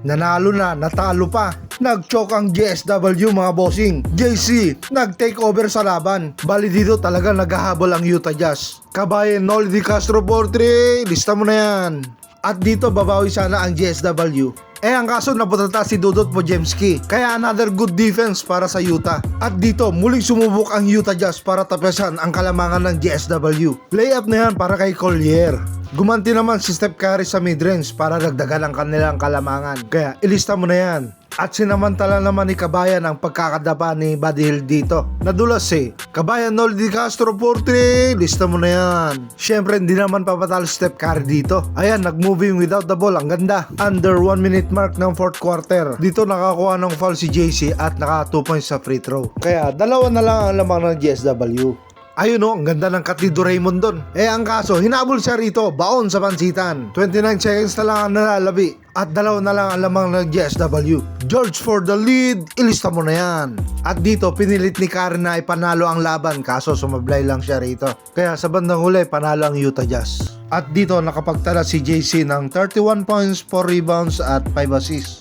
Nanalo na, natalo pa. Nag-choke ang GSW mga bossing. JC, nag-take over sa laban. Bali dito talaga naghahabol ang Utah Jazz. Kabayan Noli Di Castro for 3, lista mo na yan. At dito babawi sana ang GSW. Ang kaso naputata si Dudut Podziemski, kaya another good defense para sa Utah. At dito muling sumubok ang Utah Jazz para tapesan ang kalamangan ng GSW. Layup na yan para kay Collier. Gumanti naman si Steph Curry sa midrange para dagdagan ang kanilang kalamangan. Kaya ilista mo na yan. At sinamantala naman ni Kabayan ang pagkakadapa ni Buddy Hield dito. Nadulas Kabayan Noli Di Castro for 3, lista mo na yan. Syempre hindi naman papatalo si Steph Curry dito. Ayan, nag-moving without the ball, ang ganda. Under 1 minute mark ng 4th quarter. Dito nakakuha ng foul si JC at naka 2 points sa free throw. Kaya dalawa na lang ang lamang ng GSW. Ayun ang ganda ng Katido Raymond doon. Ang kaso, hinabol siya rito, baon sa pansitan. 29 seconds na lang ang nalalabi. At dalawa na lang ang lamang ng GSW. George for the lead, ilista mo na yan. At dito, pinilit ni Karen na ipanalo ang laban, kaso sumablay lang siya rito. Kaya sa bandang huli, panalo ang Utah Jazz. At dito, nakapagtala si JC ng 31 points, 4 rebounds at 5 assists.